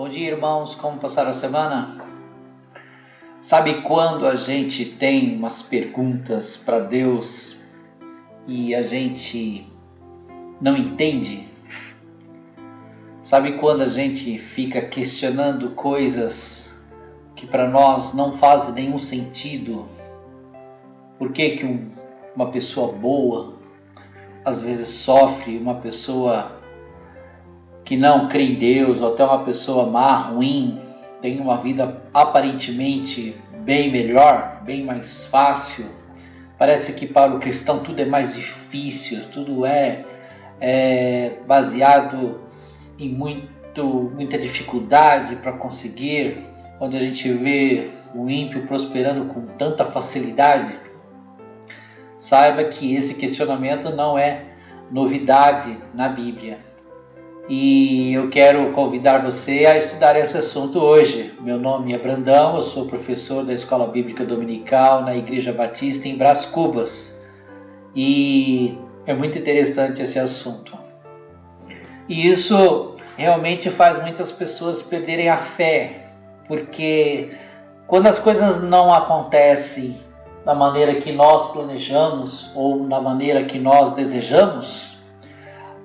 Bom dia, irmãos, como passaram a semana? Sabe quando a gente tem umas perguntas para Deus e a gente não entende? Sabe quando a gente fica questionando coisas que para nós não fazem nenhum sentido? Por que uma pessoa boa às vezes sofre, uma pessoa que não crê em Deus, ou até uma pessoa má, ruim, tem uma vida aparentemente bem melhor, bem mais fácil? Parece que para o cristão tudo é mais difícil, tudo é baseado em muita dificuldade para conseguir, onde a gente vê o ímpio prosperando com tanta facilidade. Saiba que esse questionamento não é novidade na Bíblia. E eu quero convidar você a estudar esse assunto hoje. Meu nome é Brandão, eu sou professor da Escola Bíblica Dominical na Igreja Batista em Brás Cubas. E é muito interessante esse assunto. E isso realmente faz muitas pessoas perderem a fé, porque quando as coisas não acontecem da maneira que nós planejamos ou da maneira que nós desejamos,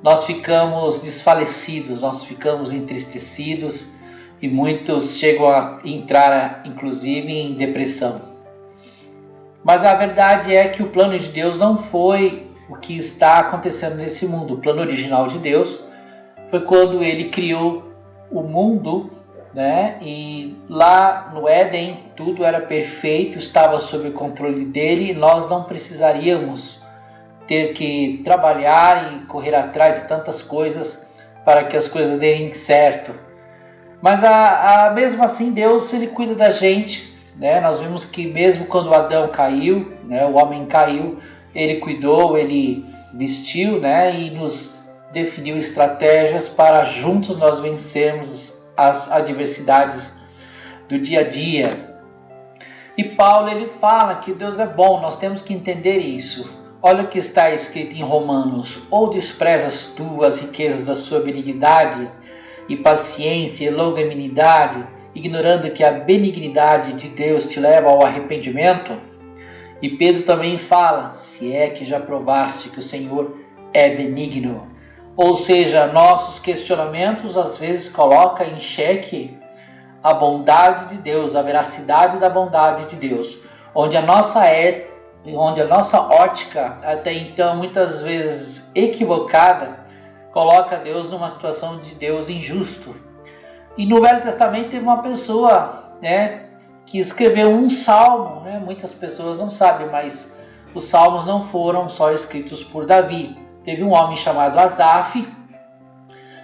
nós ficamos desfalecidos, nós ficamos entristecidos e muitos chegam a entrar inclusive em depressão. Mas a verdade é que o plano de Deus não foi o que está acontecendo nesse mundo. O plano original de Deus foi quando ele criou o mundo, né? E lá no Éden tudo era perfeito, estava sob o controle dele, e nós não precisaríamos ter que trabalhar e correr atrás de tantas coisas para que as coisas deem certo. Mas mesmo assim Deus ele cuida da gente, né? Nós vimos que mesmo quando Adão caiu, né, o homem caiu, ele cuidou, ele vestiu, né, e nos definiu estratégias para juntos nós vencermos as adversidades do dia a dia. E Paulo ele fala que Deus é bom, nós temos que entender isso. Olha o que está escrito em Romanos: ou desprezas tu as riquezas da sua benignidade e paciência e longanimidade, ignorando que a benignidade de Deus te leva ao arrependimento? E Pedro também fala: se é que já provaste que o Senhor é benigno. Ou seja, nossos questionamentos às vezes colocam em xeque a bondade de Deus, a veracidade da bondade de Deus, onde a nossa ótica, até então muitas vezes equivocada, coloca Deus numa situação de Deus injusto. E no Velho Testamento teve uma pessoa, né, que escreveu um salmo, né? Muitas pessoas não sabem, mas os salmos não foram só escritos por Davi. Teve um homem chamado Asaf,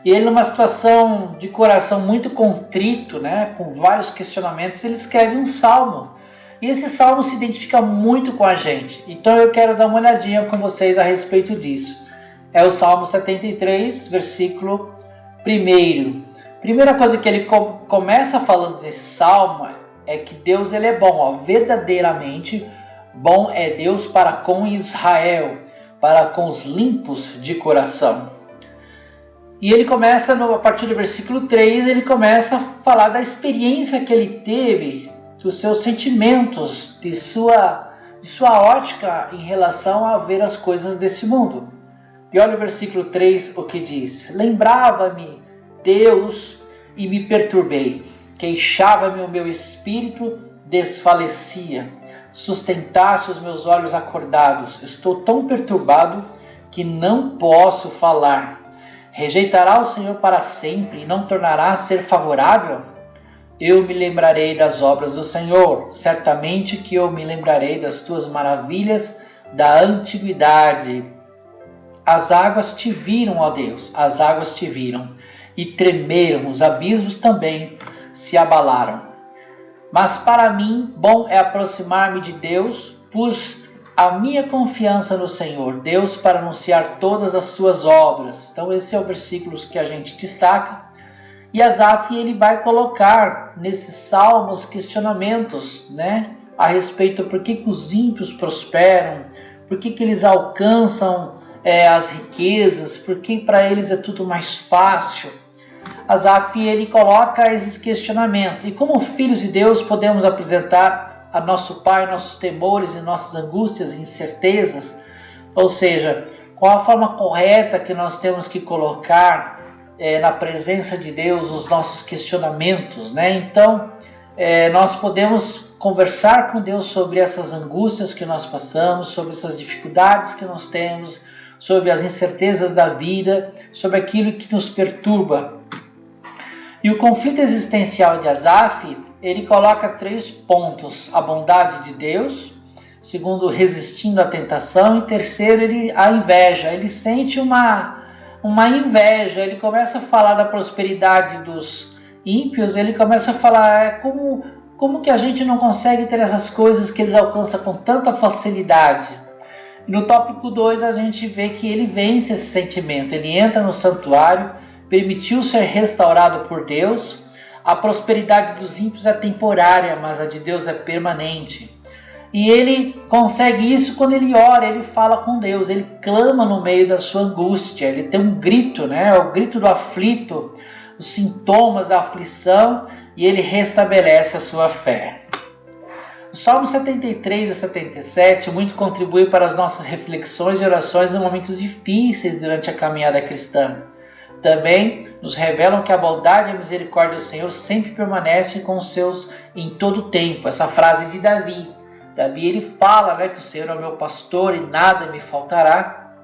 e ele, numa situação de coração muito contrito, né, com vários questionamentos, ele escreve um salmo. E esse salmo se identifica muito com a gente. Então eu quero dar uma olhadinha com vocês a respeito disso. É o Salmo 73, versículo 1. Primeira coisa que ele começa falando desse salmo é que Deus ele é bom. Ó, verdadeiramente bom é Deus para com Israel, para com os limpos de coração. E ele começa, a partir do versículo 3, ele começa a falar da experiência que ele teve, dos seus sentimentos, de sua ótica em relação a ver as coisas desse mundo. E olha o versículo 3, o que diz: lembrava-me Deus e me perturbei, queixava-me o meu espírito, desfalecia, sustentaste os meus olhos acordados, estou tão perturbado que não posso falar. Rejeitará o Senhor para sempre e não tornará a ser favorável? Eu me lembrarei das obras do Senhor, certamente que eu me lembrarei das tuas maravilhas da antiguidade. As águas te viram, ó Deus, as águas te viram, e tremeram, os abismos também se abalaram. Mas para mim, bom é aproximar-me de Deus, pus a minha confiança no Senhor, Deus, para anunciar todas as suas obras. Então esse é o versículo que a gente destaca. E Asaf ele vai colocar nesses salmos questionamentos, né, a respeito por que os ímpios prosperam, por que eles alcançam as riquezas, por que para eles é tudo mais fácil. Asaf, ele coloca esses questionamentos. E como filhos de Deus podemos apresentar a nosso Pai nossos temores e nossas angústias e incertezas? Ou seja, qual a forma correta que nós temos que colocar na presença de Deus os nossos questionamentos, né? Então, nós podemos conversar com Deus sobre essas angústias que nós passamos, sobre essas dificuldades que nós temos, sobre as incertezas da vida, sobre aquilo que nos perturba. E o conflito existencial de Asaf, ele coloca 3 pontos: a bondade de Deus, segundo, resistindo à tentação, e terceiro, a inveja. Ele sente uma inveja, ele começa a falar da prosperidade dos ímpios, ele começa a falar como que a gente não consegue ter essas coisas que eles alcançam com tanta facilidade. No tópico 2 a gente vê que ele vence esse sentimento, ele entra no santuário, permitiu ser restaurado por Deus. A prosperidade dos ímpios é temporária, mas a de Deus é permanente. E ele consegue isso quando ele ora, ele fala com Deus, ele clama no meio da sua angústia, ele tem um grito, né? O grito do aflito, os sintomas da aflição, e ele restabelece a sua fé. O Salmo 73 e 77 muito contribui para as nossas reflexões e orações em momentos difíceis durante a caminhada cristã. Também nos revelam que a bondade e a misericórdia do Senhor sempre permanece com os seus em todo o tempo. Essa frase de Davi. Davi, ele fala, né, que o Senhor é o meu pastor e nada me faltará.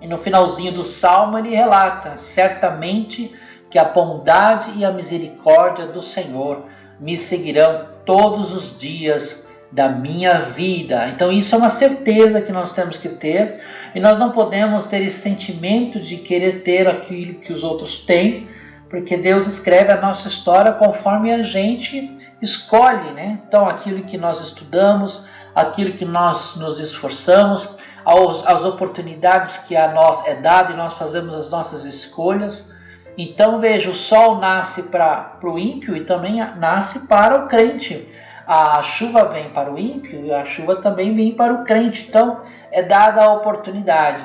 E no finalzinho do Salmo ele relata: certamente que a bondade e a misericórdia do Senhor me seguirão todos os dias da minha vida. Então isso é uma certeza que nós temos que ter, e nós não podemos ter esse sentimento de querer ter aquilo que os outros têm, porque Deus escreve a nossa história conforme a gente escolhe, né? Então aquilo que nós estudamos, aquilo que nós nos esforçamos, as oportunidades que a nós é dada e nós fazemos as nossas escolhas. Então veja, o sol nasce para o ímpio e também nasce para o crente. A chuva vem para o ímpio e a chuva também vem para o crente. Então é dada a oportunidade.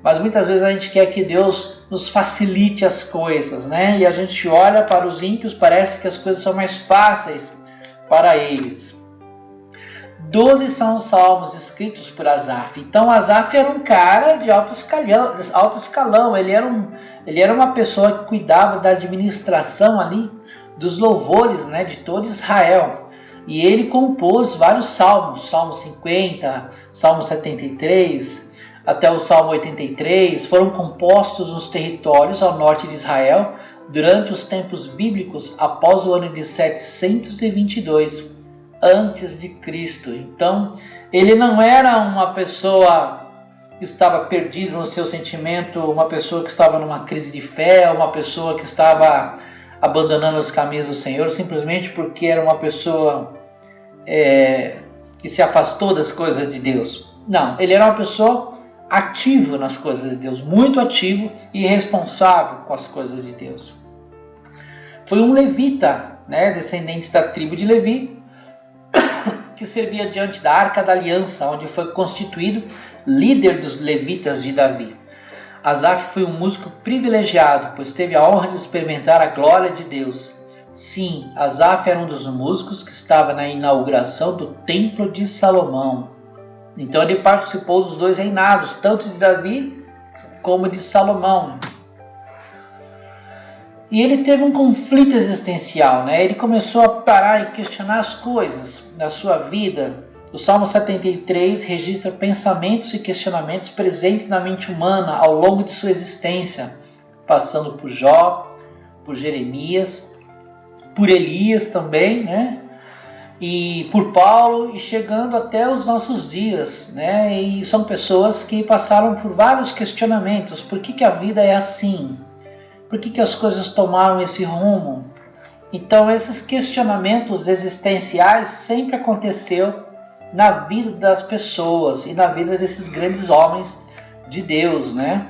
Mas muitas vezes a gente quer que Deus nos facilite as coisas, né? E a gente olha para os ímpios, parece que as coisas são mais fáceis para eles. 12 são os salmos escritos por Asaf. Então Asaf era um cara de alto escalão. Ele era uma pessoa que cuidava da administração ali dos louvores, né, de todo Israel. E ele compôs vários salmos, Salmo 50, Salmo 73, até o Salmo 83, foram compostos nos territórios ao norte de Israel durante os tempos bíblicos após o ano de 722 antes de Cristo. Então, ele não era uma pessoa que estava perdida no seu sentimento, uma pessoa que estava numa crise de fé, uma pessoa que estava abandonando os caminhos do Senhor simplesmente porque era uma pessoa que se afastou das coisas de Deus. Não, ele era uma pessoa ativo nas coisas de Deus, muito ativo e responsável com as coisas de Deus. Foi um levita, né, descendente da tribo de Levi, que servia diante da Arca da Aliança, onde foi constituído líder dos levitas de Davi. Asaf foi um músico privilegiado, pois teve a honra de experimentar a glória de Deus. Sim, Asaf era um dos músicos que estava na inauguração do Templo de Salomão. Então ele participou dos 2 reinados, tanto de Davi como de Salomão. E ele teve um conflito existencial, né? Ele começou a parar e questionar as coisas na sua vida. O Salmo 73 registra pensamentos e questionamentos presentes na mente humana ao longo de sua existência, passando por Jó, por Jeremias, por Elias também, né? E por Paulo, e chegando até os nossos dias, né? E são pessoas que passaram por vários questionamentos. Por que a vida é assim? Por que as coisas tomaram esse rumo? Então esses questionamentos existenciais sempre aconteceu na vida das pessoas e na vida desses grandes homens de Deus, né?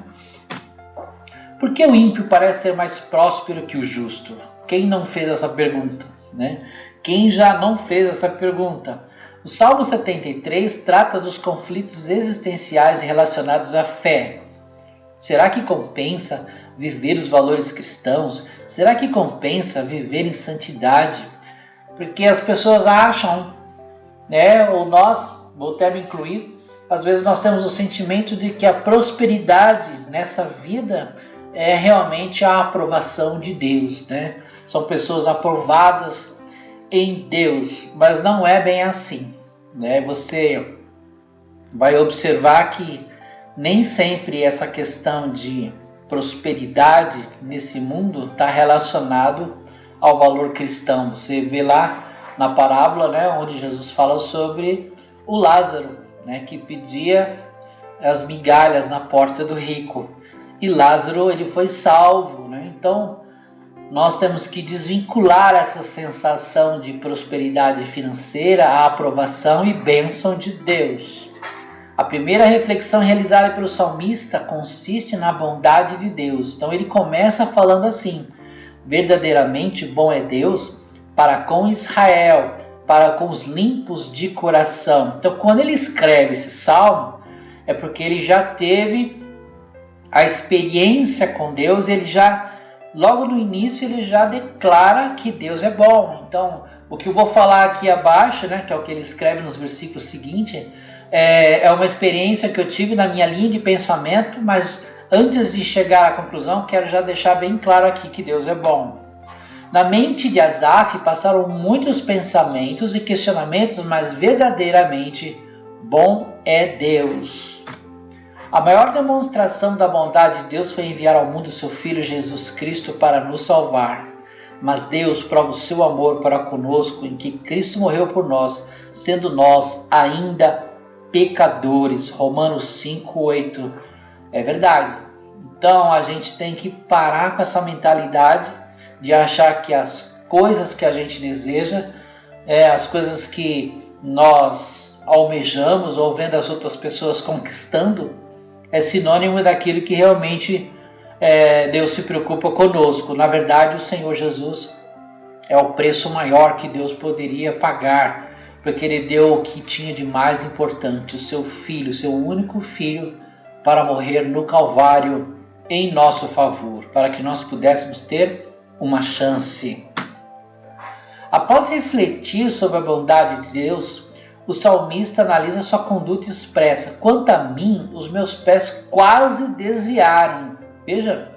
Por que o ímpio parece ser mais próspero que o justo? Quem não fez essa pergunta, né? Quem já não fez essa pergunta? O Salmo 73 trata dos conflitos existenciais relacionados à fé. Será que compensa viver os valores cristãos? Será que compensa viver em santidade? Porque as pessoas acham, né, ou nós, vou até me incluir, às vezes nós temos o sentimento de que a prosperidade nessa vida é realmente a aprovação de Deus, né? São pessoas aprovadas em Deus, mas não é bem assim, né? Você vai observar que nem sempre essa questão de prosperidade nesse mundo está relacionado ao valor cristão. Você vê lá na parábola, né, onde Jesus fala sobre o Lázaro, né, que pedia as migalhas na porta do rico. E Lázaro, ele foi salvo, né? Então, nós temos que desvincular essa sensação de prosperidade financeira, a aprovação e bênção de Deus. A primeira reflexão realizada pelo salmista consiste na bondade de Deus. Então ele começa falando assim: verdadeiramente bom é Deus para com Israel, para com os limpos de coração. Então quando ele escreve esse salmo, é porque ele já teve a experiência com Deus, ele já, logo no início, ele já declara que Deus é bom. Então, o que eu vou falar aqui abaixo, né, que é o que ele escreve nos versículos seguintes, é uma experiência que eu tive na minha linha de pensamento, mas antes de chegar à conclusão, quero já deixar bem claro aqui que Deus é bom. Na mente de Asaf passaram muitos pensamentos e questionamentos, mas verdadeiramente bom é Deus. A maior demonstração da bondade de Deus foi enviar ao mundo seu Filho Jesus Cristo para nos salvar. Mas Deus prova o seu amor para conosco em que Cristo morreu por nós, sendo nós ainda pecadores. Romanos 5:8. É verdade. Então a gente tem que parar com essa mentalidade de achar que as coisas que a gente deseja, as coisas que nós almejamos ou vendo as outras pessoas conquistando, é sinônimo daquilo que realmente Deus se preocupa conosco. Na verdade, o Senhor Jesus é o preço maior que Deus poderia pagar, porque Ele deu o que tinha de mais importante, o seu Filho, o seu único Filho, para morrer no Calvário em nosso favor, para que nós pudéssemos ter uma chance. Após refletir sobre a bondade de Deus, o salmista analisa sua conduta e expressa: quanto a mim, os meus pés quase desviaram. Veja,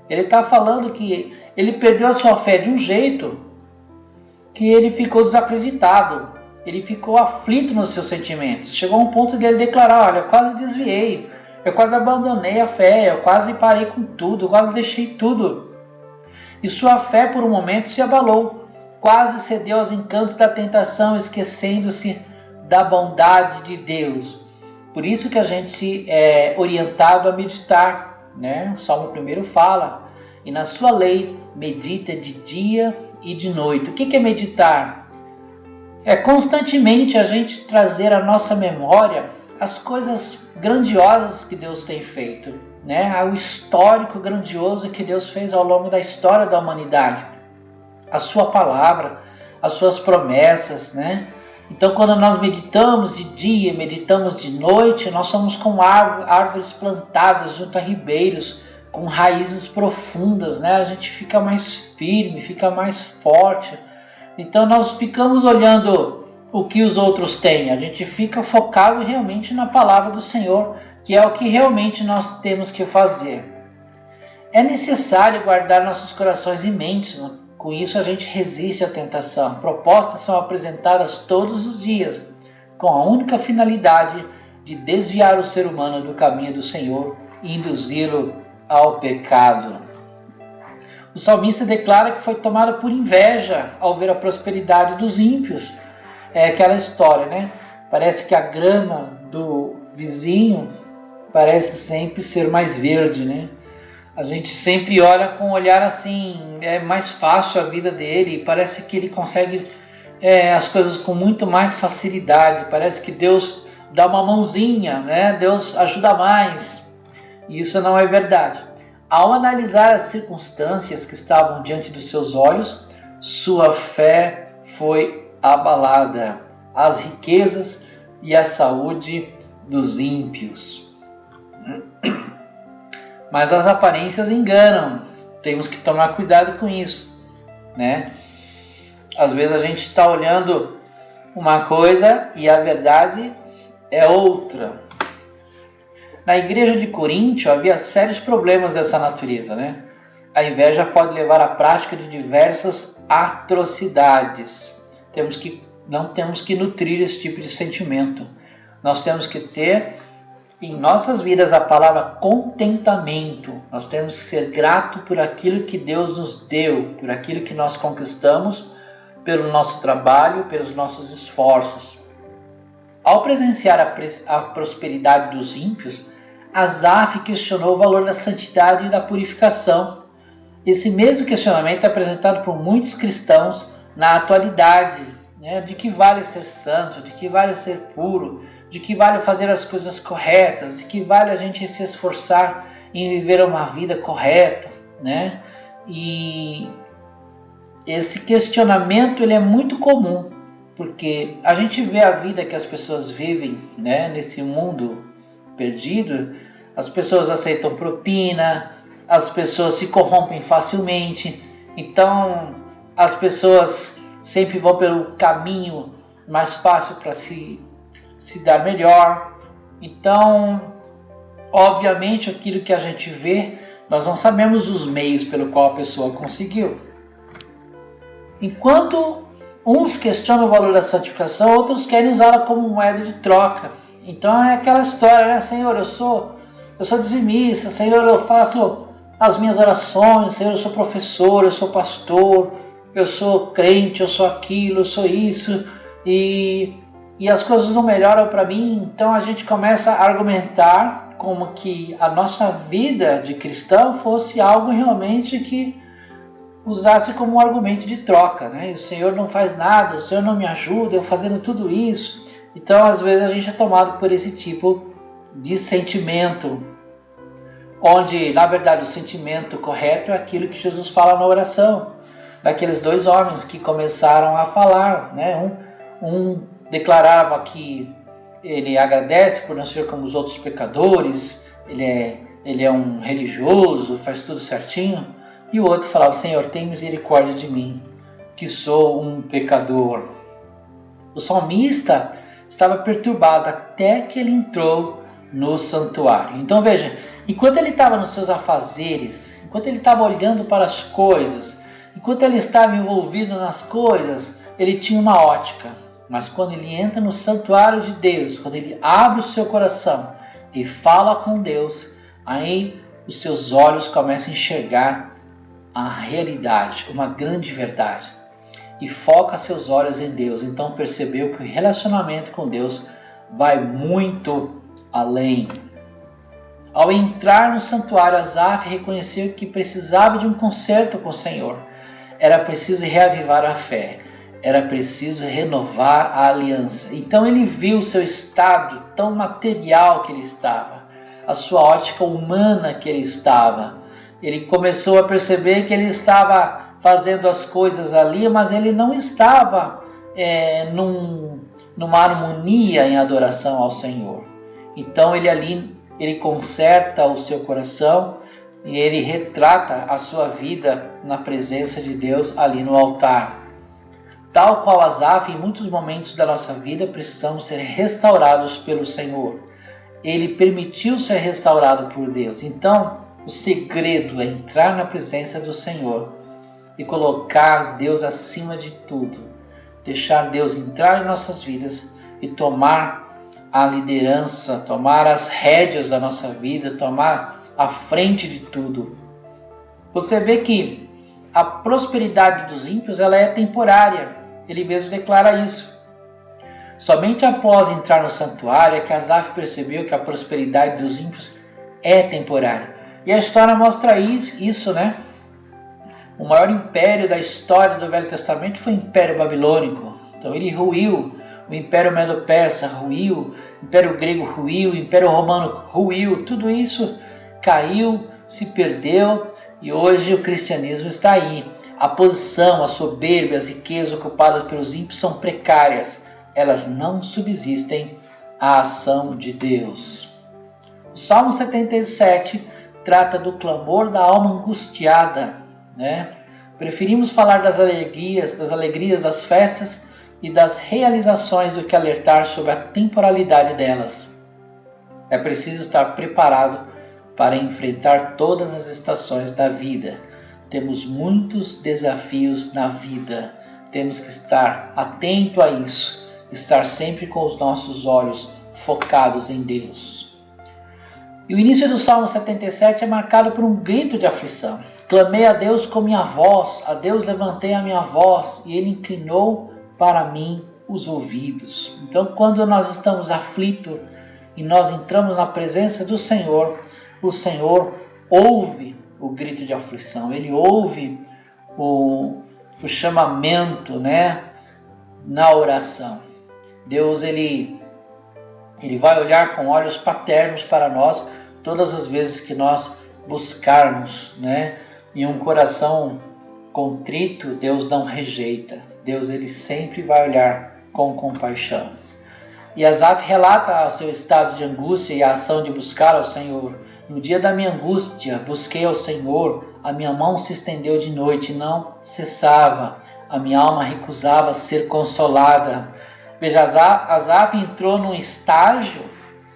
ele está falando que ele perdeu a sua fé de um jeito que ele ficou desacreditado, ele ficou aflito nos seus sentimentos. Chegou a um ponto de ele declarar: olha, eu quase desviei, eu quase abandonei a fé, eu quase parei com tudo, eu quase deixei tudo. E sua fé por um momento se abalou, quase cedeu aos encantos da tentação, esquecendo-se da bondade de Deus. Por isso que a gente é orientado a meditar, né? O Salmo 1 fala: e na sua lei medita de dia e de noite. O que é meditar? É constantemente a gente trazer à nossa memória as coisas grandiosas que Deus tem feito, né? O histórico grandioso que Deus fez ao longo da história da humanidade, a sua palavra, as suas promessas, né? Então, quando nós meditamos de dia, meditamos de noite, nós somos como árvores plantadas junto a ribeiros, com raízes profundas, né? A gente fica mais firme, fica mais forte. Então, nós ficamos olhando o que os outros têm, a gente fica focado realmente na palavra do Senhor, que é o que realmente nós temos que fazer. É necessário guardar nossos corações e mentes, né? Com isso a gente resiste à tentação. Propostas são apresentadas todos os dias, com a única finalidade de desviar o ser humano do caminho do Senhor e induzi-lo ao pecado. O salmista declara que foi tomado por inveja ao ver a prosperidade dos ímpios. É aquela história, né? Parece que a grama do vizinho parece sempre ser mais verde, né? A gente sempre olha com um olhar assim, é mais fácil a vida dele, parece que ele consegue as coisas com muito mais facilidade, parece que Deus dá uma mãozinha, né? Deus ajuda mais. E isso não é verdade. Ao analisar as circunstâncias que estavam diante dos seus olhos, sua fé foi abalada, as riquezas e a saúde dos ímpios. Mas as aparências enganam. Temos que tomar cuidado com isso, né? Às vezes a gente está olhando uma coisa e a verdade é outra. Na igreja de Coríntio havia sérios problemas dessa natureza, né? A inveja pode levar à prática de diversas atrocidades. Não temos que nutrir esse tipo de sentimento. Nós temos que ter em nossas vidas a palavra contentamento. Nós temos que ser grato por aquilo que Deus nos deu, por aquilo que nós conquistamos, pelo nosso trabalho, pelos nossos esforços. Ao presenciar a prosperidade dos ímpios, Asaf questionou o valor da santidade e da purificação. Esse mesmo questionamento é apresentado por muitos cristãos na atualidade, né? De que vale ser santo, de que vale ser puro, de que vale fazer as coisas corretas, de que vale a gente se esforçar em viver uma vida correta, né? E esse questionamento ele é muito comum, porque a gente vê a vida que as pessoas vivem, né, nesse mundo perdido. As pessoas aceitam propina, as pessoas se corrompem facilmente, então as pessoas sempre vão pelo caminho mais fácil para se dar melhor. Então, obviamente, aquilo que a gente vê, nós não sabemos os meios pelo qual a pessoa conseguiu. Enquanto uns questionam o valor da santificação, outros querem usá-la como moeda de troca. Então é aquela história, né? Senhor, eu sou dizimista, Senhor, eu faço as minhas orações, Senhor, eu sou professor, eu sou pastor, eu sou crente, eu sou aquilo, eu sou isso, e as coisas não melhoram para mim. Então a gente começa a argumentar como que a nossa vida de cristão fosse algo realmente que usasse como um argumento de troca, né? O Senhor não faz nada, o Senhor não me ajuda, eu fazendo tudo isso. Então, às vezes, a gente é tomado por esse tipo de sentimento, onde, na verdade, o sentimento correto é aquilo que Jesus fala na oração, daqueles dois homens que começaram a falar, né? Um declarava que ele agradece por não ser como os outros pecadores, ele é um religioso, faz tudo certinho, e o outro falava, Senhor, tem misericórdia de mim, que sou um pecador. O salmista estava perturbado até que ele entrou no santuário. Então veja, enquanto ele estava nos seus afazeres, enquanto ele estava olhando para as coisas, enquanto ele estava envolvido nas coisas, ele tinha uma ótica. Mas quando ele entra no santuário de Deus, quando ele abre o seu coração e fala com Deus, aí os seus olhos começam a enxergar a realidade, uma grande verdade, e foca seus olhos em Deus. Então percebeu que o relacionamento com Deus vai muito além. Ao entrar no santuário, Asaf reconheceu que precisava de um concerto com o Senhor. Era preciso reavivar a fé, era preciso renovar a aliança. Então ele viu o seu estado tão material que ele estava, a sua ótica humana que ele estava. Ele começou a perceber que ele estava fazendo as coisas ali, mas ele não estava numa harmonia em adoração ao Senhor. Então ele conserta o seu coração e ele retrata a sua vida na presença de Deus ali no altar. Tal qual Asaf, em muitos momentos da nossa vida precisamos ser restaurados pelo Senhor. Ele permitiu ser restaurado por Deus. Então, o segredo é entrar na presença do Senhor e colocar Deus acima de tudo. Deixar Deus entrar em nossas vidas e tomar a liderança, tomar as rédeas da nossa vida, tomar a frente de tudo. Você vê que a prosperidade dos ímpios ela é temporária. Ele mesmo declara isso. Somente após entrar no santuário é que Asaf percebeu que a prosperidade dos ímpios é temporária. E a história mostra isso, né? O maior império da história do Velho Testamento foi o Império Babilônico. Então ele ruiu, o Império Medo-Persa ruiu, o Império Grego ruiu, o Império Romano ruiu. Tudo isso caiu, se perdeu e hoje o cristianismo está aí. A posição, a soberba, as riquezas ocupadas pelos ímpios são precárias. Elas não subsistem à ação de Deus. O Salmo 77 trata do clamor da alma angustiada, né? Preferimos falar das alegrias das festas e das realizações do que alertar sobre a temporalidade delas. É preciso estar preparado para enfrentar todas as estações da vida. Temos muitos desafios na vida. Temos que estar atento a isso, estar sempre com os nossos olhos focados em Deus. E o início do Salmo 77 é marcado por um grito de aflição. Clamei a Deus com minha voz, a Deus levantei a minha voz, e Ele inclinou para mim os ouvidos. Então, quando nós estamos aflitos e nós entramos na presença do Senhor, o Senhor ouve o grito de aflição, Ele ouve o chamamento, né, na oração. Deus, Ele vai olhar com olhos paternos para nós todas as vezes que nós buscarmos, né? E um coração contrito, Deus não rejeita. Deus, Ele sempre vai olhar com compaixão. E Asaf relata o seu estado de angústia e a ação de buscar ao Senhor. No dia da minha angústia, busquei ao Senhor, a minha mão se estendeu de noite, não cessava. A minha alma recusava ser consolada. Veja, Asaf entrou num estágio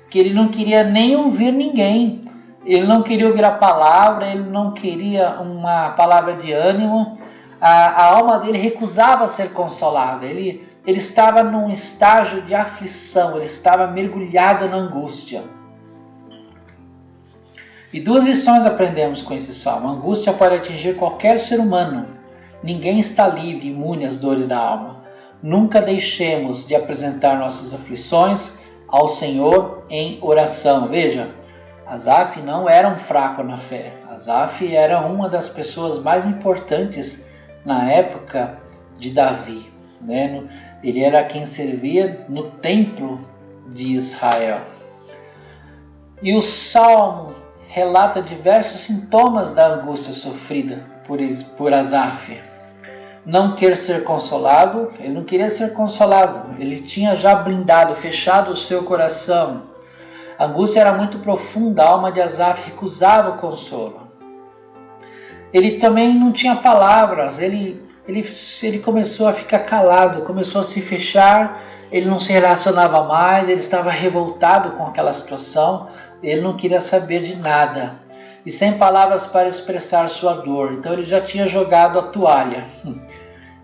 que ele não queria nem ouvir ninguém. Ele não queria ouvir a palavra, ele não queria uma palavra de ânimo. A alma dele recusava ser consolada. Ele estava num estágio de aflição, ele estava mergulhado na angústia. E duas lições aprendemos com esse salmo. A angústia pode atingir qualquer ser humano. Ninguém está livre, imune às dores da alma. Nunca deixemos de apresentar nossas aflições ao Senhor em oração. Veja, Asaf não era um fraco na fé. Asaf era uma das pessoas mais importantes na época de Davi, né? Ele era quem servia no templo de Israel. E o salmo relata diversos sintomas da angústia sofrida por Asaf. Não quer ser consolado, ele não queria ser consolado, ele tinha já blindado, fechado o seu coração. A angústia era muito profunda, a alma de Asaf recusava o consolo. Ele também não tinha palavras, ele começou a ficar calado, começou a se fechar, ele não se relacionava mais, ele estava revoltado com aquela situação, ele não queria saber de nada. E sem palavras para expressar sua dor, então ele já tinha jogado a toalha.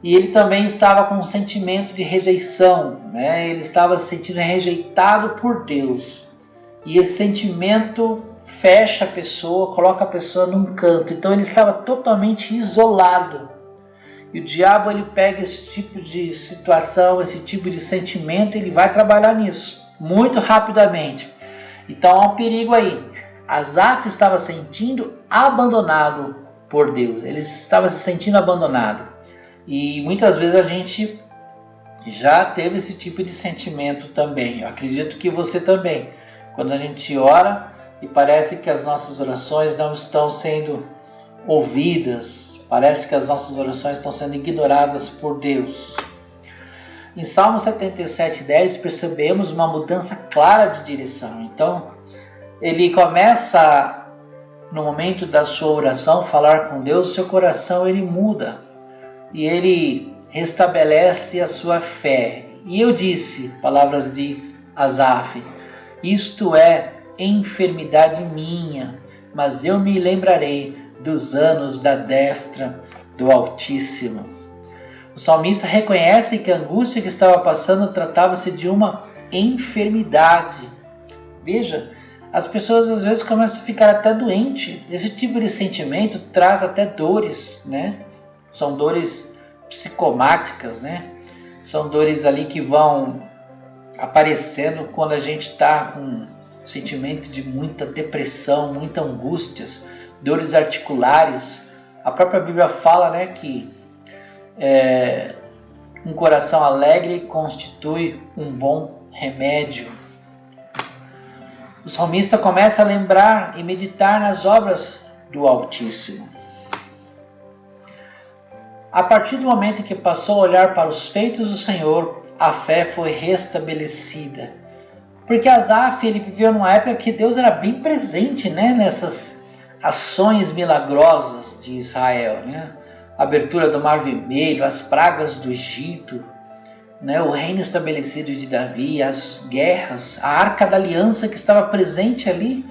E ele também estava com um sentimento de rejeição, né? Ele estava se sentindo rejeitado por Deus. E esse sentimento fecha a pessoa, coloca a pessoa num canto. Então ele estava totalmente isolado. E o diabo, ele pega esse tipo de situação, esse tipo de sentimento, ele vai trabalhar nisso muito rapidamente. Então há um perigo aí. Asaf estava se sentindo abandonado por Deus. Ele estava se sentindo abandonado. E muitas vezes a gente já teve esse tipo de sentimento também. Eu acredito que você também. Quando a gente ora e parece que as nossas orações não estão sendo ouvidas, parece que as nossas orações estão sendo ignoradas por Deus. Em Salmo 77:10 percebemos uma mudança clara de direção. Então, ele começa, no momento da sua oração, falar com Deus, seu coração ele muda e ele restabelece a sua fé. E eu disse, palavras de Asaf, isto é enfermidade minha, mas eu me lembrarei dos anos da destra do Altíssimo. O salmista reconhece que a angústia que estava passando tratava-se de uma enfermidade. Veja, as pessoas às vezes começam a ficar até doentes. Esse tipo de sentimento traz até dores, né? São dores psicomáticas, né? São dores ali que vão aparecendo quando a gente está com um sentimento de muita depressão, muita angústias, dores articulares. A própria Bíblia fala, né, que um coração alegre constitui um bom remédio. O salmista começa a lembrar e meditar nas obras do Altíssimo. A partir do momento que passou a olhar para os feitos do Senhor, a fé foi restabelecida. Porque Asaf, ele viveu numa época que Deus era bem presente, né, nessas ações milagrosas de Israel, né? A abertura do Mar Vermelho, as pragas do Egito, né? O reino estabelecido de Davi, as guerras, a Arca da Aliança que estava presente ali.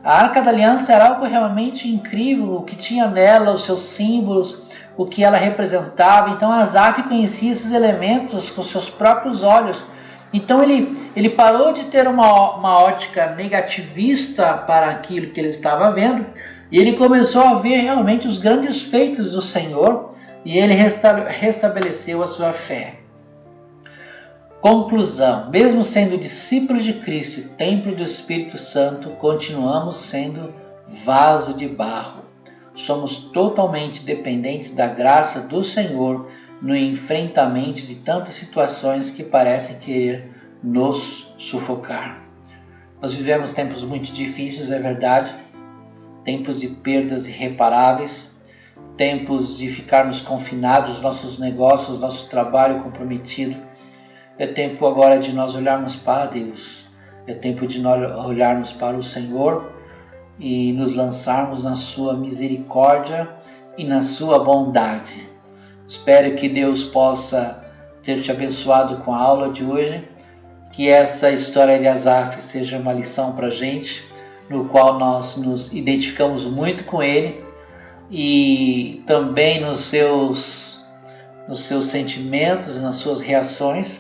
A Arca da Aliança era algo realmente incrível, o que tinha nela, os seus símbolos, o que ela representava. Então Asaf conhecia esses elementos com seus próprios olhos. Então ele parou de ter uma ótica negativista para aquilo que ele estava vendo, e ele começou a ver realmente os grandes feitos do Senhor, e ele restabeleceu a sua fé. Conclusão: mesmo sendo discípulos de Cristo e templo do Espírito Santo, continuamos sendo vaso de barro. Somos totalmente dependentes da graça do Senhor no enfrentamento de tantas situações que parecem querer nos sufocar. Nós vivemos tempos muito difíceis, é verdade, tempos de perdas irreparáveis, tempos de ficarmos confinados, nossos negócios, nosso trabalho comprometido. É tempo agora de nós olharmos para Deus, é tempo de nós olharmos para o Senhor e nos lançarmos na sua misericórdia e na sua bondade. Espero que Deus possa ter te abençoado com a aula de hoje, que essa história de Asaf seja uma lição para a gente, no qual nós nos identificamos muito com ele e também nos seus sentimentos e nas suas reações,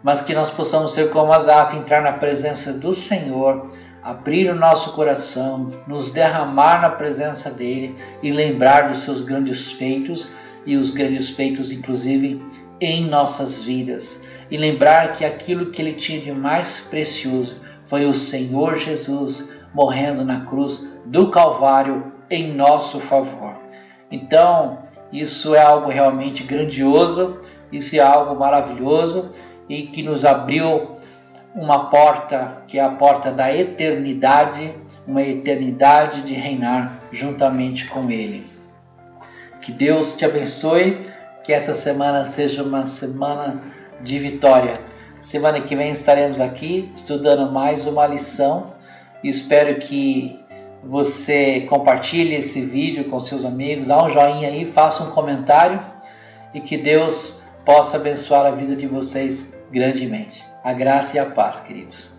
mas que nós possamos ser como Asaf, entrar na presença do Senhor, abrir o nosso coração, nos derramar na presença dele e lembrar dos seus grandes feitos, e os grandes feitos inclusive em nossas vidas, e lembrar que aquilo que ele tinha de mais precioso foi o Senhor Jesus morrendo na cruz do Calvário em nosso favor. Então isso é algo realmente grandioso, isso é algo maravilhoso e que nos abriu uma porta, que é a porta da eternidade, uma eternidade de reinar juntamente com ele. Que Deus te abençoe, que essa semana seja uma semana de vitória. Semana que vem estaremos aqui estudando mais uma lição e espero que você compartilhe esse vídeo com seus amigos, dá um joinha aí, faça um comentário e que Deus possa abençoar a vida de vocês grandemente. A graça e a paz, queridos.